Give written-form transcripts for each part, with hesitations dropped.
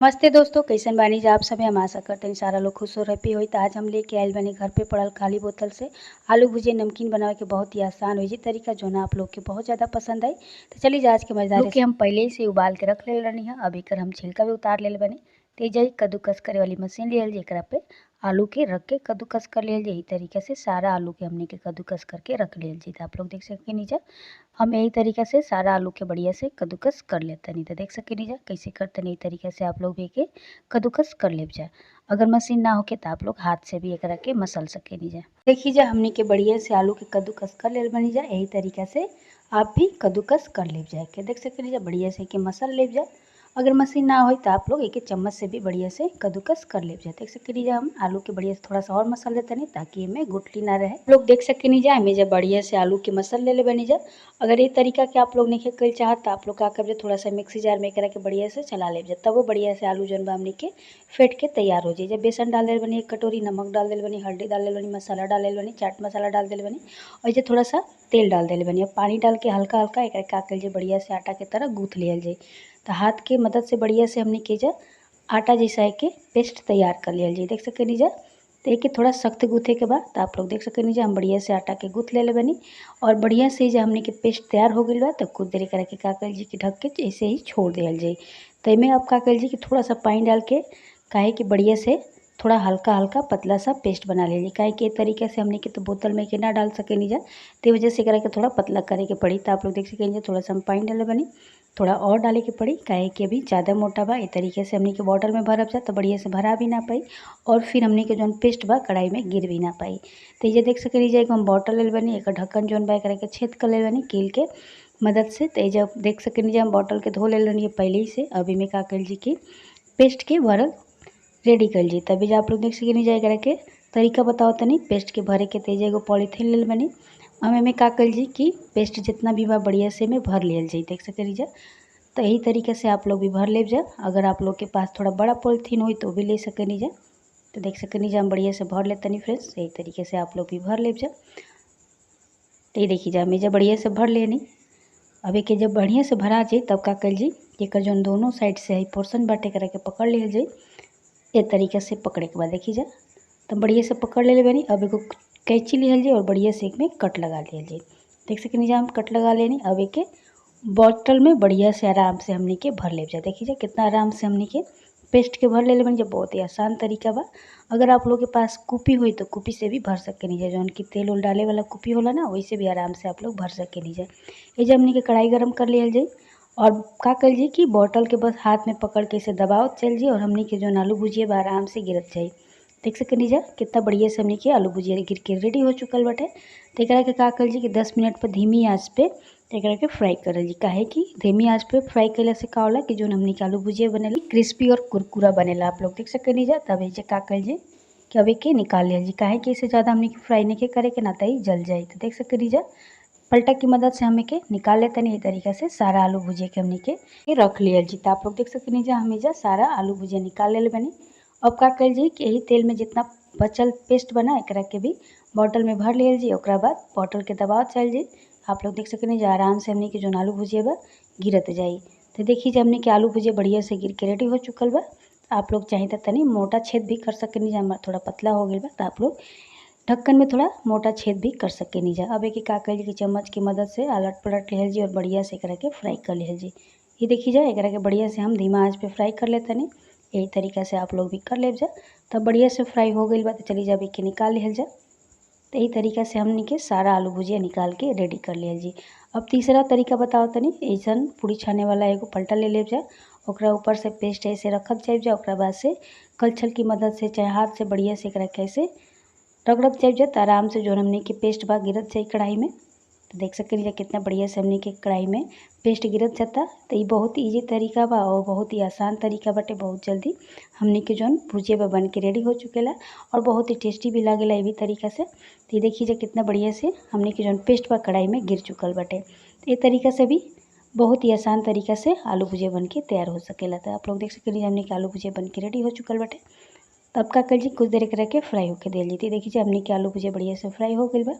नमस्ते दोस्तों, कैसन बानी जा आप सभी। हम आशा करते हैं सारा लोग खुश और हैप्पी होई। तो आज हम लेके आइल बानी घर पे पड़ल खाली बोतल से आलू भुजिया नमकीन बनावे के बहुत ही आसान हो जी तरीका, जो ना आप लोग के बहुत ज़्यादा पसंद आई। तो चलिए आज के मजेदार आलू के हम पहले से उबाल के रख ले रहनी है। अब एकर हम छिलका भी उतार ले बनी। तेज कद्दूकस करे वाली मशीन लियल जी, एकरा पे आलू के रख के कद्दूकस कर लेल जी। यही तरीके से सारा आलू के हमने के कद्दूकस करके रख लेल जी। तो आप लोग देख सके नीचे हम यही तरीके से सारा आलू के बढ़िया से कद्दूकस कर लेते नहीं। तो देख सके नीचा कैसे करते नहीं तरीके से आप लोग भी के कद्दूकस कर ले जा। अगर मशीन ना होके तो आप लोग हाथ से भी एक के मसल सके नीचा। देखिए जा हमने के बढ़िया से आलू के कद्दूकस कर ले बनी जा। यही तरीके से आप भी कद्दूकस कर ले जाए के देख सके नीचा बढ़िया से के मसल ले जा। अगर मशीन ना हो तो आप लोग एक चम्मच से भी बढ़िया से कद्दूकस कर ले जाए। देख सके नीचा हम आलू के बढ़िया से थोड़ा सा और मसल लेते नहीं ताकि इनमें गुठली ना रहे। लोग देख सके नीचा हमें जब बढ़िया से आलू के मसल ले बनी जा। अगर ये तरीका के आप लोग नहीं कर चाहत तो आप लोग का कर थोड़ा सा मिक्सी जार में करा के बढ़िया से चला ले जाए। तब वो बढ़िया से आलू जन हमने के फेंट के तैयार हो जाए। जब बेसन डाल दे बनी, एक कटोरी नमक डाल दे बनी, हल्दी डाल दे बनी, मसाला डाल दे बनी, चाट मसाला डाल दे बनी और ये थोड़ा सा तेल डाल दे बनी। अब पानी डाल के हल्का हल्का एक का कर जाए बढ़िया से आटा की तरह गूँथ लिया जाए। तो हाथ के मदद से बढ़िया से हमने के जा आटा जैसा के पेस्ट तैयार कर लिया जाए। देख सके नीजा तो एक थोड़ा सख्त गूथे के बाद तो आप लोग देख सके नीचे हम बढ़िया से आटा के गूथ ले बनी और बढ़िया से जब हमने के पेस्ट तैयार हो गई बा तब कुछ देर करके का कर जी कि ढक के ऐसे ही छोड़ दिया जाए। तो इनमें आप का कर जी कि थोड़ा सा पानी डाल के काहे कि बढ़िया से थोड़ा हल्का हल्का पतला सा पेस्ट बना लीजिए। काहे कि एक तरीके से हमने के तो बोतल में के ना डाल सके नीजा, तो वजह से करा के थोड़ा पतला करे के पड़ी। तो आप लोग देख सके थोड़ा सा हम पानी डाले बनी, थोड़ा और डाले के पड़ी काहे कि अभी ज़्यादा मोटा बा। इस तरीके से हमने के बॉटल में भरब जा तो बढ़िया से भरा भी ना पाई और फिर हमने के जौन पेस्ट बा कढ़ाई में गिर भी ना पाई। तो ये देख सके लीजिए हम बॉटल ले बनी, एक ढक्कन जौन बा करके छेद कर ले बनी कील के मदद से। तो जब देख सके लीजिए हम बॉटल के धो ले रही पहले ही से। अभी में का कर जी की पेस्ट के भरल रेडी कर ली। तभी आप लोग देख सके लीजिए करा के तरीका बताओ तनी पेस्ट के भरे के। तेज एगो पॉलीथीन ले बनी, हमें में का कर जी कि पेस्ट जितना भी बा बढ़िया से में भर लियल जाए। देख सके लीजिए तो यही तरीके से आप लोग भी भर ले जा। अगर आप लोग के पास थोड़ा बड़ा पॉलीथीन हो तो भी ले सके नीजा। तो देख सके नीजा हम बढ़िया से भर लेते नहीं फ्रेंड्स। यही तरीके से आप लोग भी भर ले जा। तो ये देखिए जा हमें जब बढ़िया से भर लेनी। अब एक जब बढ़िया से भरा जाए तब का कर जी एक जो दोनों साइड से है पोर्सन बाटे करा के पकड़ लिया जाए। ये तरीके से पकड़े के बाद देखिए जा तब बढ़िया से पकड़ ले बनी। अब एगो कैंची लिहल जाए और बढ़िया से एक में कट लगा लिया जाए। देख सके नीजा हम कट लगा लेनी। अब एक बॉटल में बढ़िया से आराम से हमने के भर ले जाए। देखिए जाए कितना आराम से हमने के पेस्ट के भर ले बन जाए। बहुत ही आसान तरीका बा। अगर आप लोग के पास कुपी हुई तो कुपी से भी भर सके नहीं जाए। जौन की तेल उल डाले वाला कुपी होला ना वैसे भी आराम से आप लोग भर सके नहीं जाए। ये जब हमने के कढ़ाई गर्म कर लिया जाए और का कर जी कि बॉटल के बस हाथ में पकड़ के इसे दबाव चल जाए और हमने के जो आलू भुजिया बा आराम से गिरत जाए। देख सके नीजा कितना बढ़िया से हमने के आलू भुजिया गिर के रेडी हो चुकल बाटे। तो एकरा के का कर जी कि 10 मिनट पर धीमी आंच पे एकरा के फ्राई करल जी। काहे कि धीमी आंच पे फ्राई कैला से का होला कि जो हमने के आलू भुजिया बनेला क्रिस्पी और कुरकुरा बनेला। आप लोग देख सके नीजा तब ये का कर जी कि अब के निकाल लिया जी। काहे कि इससे ज़्यादा हमने फ्राई नहीं करे के ना ही जल जाए। तो देख सके नीजा पलटा की मदद से हमें के निकाल लेते नहीं। तरीके से सारा आलू भुजिया के हमने के रख लिया जी। तो आप लोग देख सके नीजा हमें जा सारा आलू भुजिया निकाल ले बनी। अब का कर जी कि यही तेल में जितना बचल पेस्ट बना एकरा के भी बॉटल में भर लिया जी। ओकरा बाद बॉटल के दबाव चल जाए। आप लोग देख सके नीजा आराम से हमने के जो आलू भुजिया बा गिरत जाई। तो देखिए जब हमने के आलू भुजिया बढ़िया से गिर के रेडी हो चुकल बा। आप लोग चाहे तो तनी मोटा छेद भी कर सके नीजा, थोड़ा पतला हो गई बा तो आप लोग ढक्कन में थोड़ा मोटा छेद भी कर सके नीजा। अब एक का कर जी चम्मच की मदद से अलट पलट लिहल जी और बढ़िया से करा के फ्राई कर लिहल जी। ये देखिए जाए एकरा के बढ़िया से हम धीमा आंच पे फ्राई कर लेते नहीं। यही तरीका से आप लोग भी कर ले जा। तब बढ़िया से फ्राई हो गई बा तो चली जा के निकाल लिहल जा। तो यही तरीका से हमने के सारा आलू भुजिया निकाल के रेडी कर लिया जी। अब तीसरा तरीका बताओ तनी। ऐसन पूरी छाने वाला एगो पलटा ले जा, ओकरा ऊपर से पेस्ट ऐसे रखत जाए जा। ओकरा बाद से कलछल की मदद से चाहे हाथ से बढ़िया से एकरा कैसे रगड़त जाए जा। आराम से जो हमने के पेस्ट बा गिरत जाए कढ़ाई में। तो देख सके लीजिए कितना बढ़िया से हमने के कढ़ाई में पेस्ट गिरत जाता। तो ये बहुत ईजी तरीका बा और बहुत ही आसान तरीका बाटे। बहुत जल्दी हमने के जौन भुजिया बा बन के रेडी हो चुकेला और बहुत ही टेस्टी भी लागेला ये भी तरीका से। तो ये देखिए जो कितना बढ़िया से हमने के जौन पेस्ट बा कढ़ाई में गिर चुकल बाटे। तो ये तरीका से भी बहुत ही आसान तरीका से आलू भुजिया बन के तैयार हो सकेला। तो आप लोग देख सके लीजिए हमने के आलू भुजिया बन के रेडी हो चुकल बाटे। तब का कर जी कुछ देर करा के फ्राई होके दे ली थी। देखिए हमने के आलू भुजिया बढ़िया से फ्राई हो गई बा।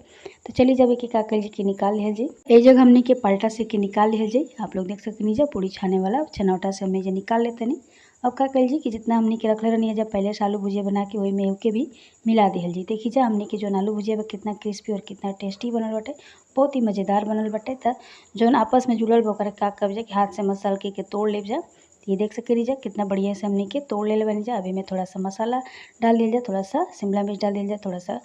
तो चलिए जब एक का कर जी के निकाल लिहल जी। ए जगह हमने के पलटा से के निकाल लिहल जी। आप लोग देख सकते नीचे पूरी छाने वाला छनौटा से हमें जो निकाल लेते नहीं। अब का कल जी कि जितना हमने के रखले रहनी है जब पहले से आलू भुजिया बना के वही में के भी मिला दिहल जी। देखी जा हमने के जो आलू भुजिया कितना क्रिस्पी और कितना टेस्टी बनल बाटे, बहुत ही मज़ेदार बनल बाटे। त जौन आपस में जुड़ल बा ओकरा का करब जा कि हाथ से मसल के तोड़ लेब जा। ये देख सके जा कितना बढ़िया से हमने के तोड़ ले बनी जा। अभी में थोड़ा सा मसाला डाल दिया जा, थोड़ा सा शिमला मिर्च डाल दिया जा, थोड़ा सा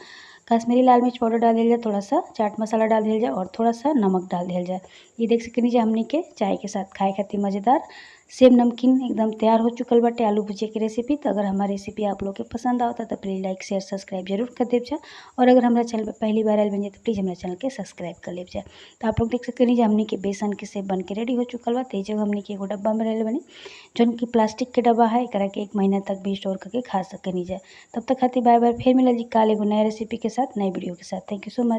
कश्मीरी लाल मिर्च पाउडर डाल दिया जा, थोड़ा सा चाट मसाला डाल दिया जा और थोड़ा सा नमक डाल दिया जा। ये देख सके जा हमने के चाय के साथ खाए खातिर मज़ेदार सेब नमकीन एकदम तैयार हो चुकल बाटे आलू भुजिया की रेसिपी। तो अगर हमारी रेसिपी आप लोग के पसंद आवता तो प्लीज़ लाइक शेयर सब्सक्राइब जरूर कर देव जा। और अगर हमारा चैनल पर पहली बार आयल बन जाए तो प्लीज़ हमारे चैनल के सब्सक्राइब कर लेव जा। तो आप लोग देख सकते जा हमने के बेसन के सेब बन के रेडी हो चुकल बा। तेज हमने के एगो डब्बा में रहल बनी जौन की प्लास्टिक के डब्बा है, एकरा के 1 महीना तक भी स्टोर करके खा सकनी जा। तब तक खातिर बाय बाय, फिर मिलल जी काल एगो नया रेसिपी के साथ, नए वीडियो के साथ। Thank you so much.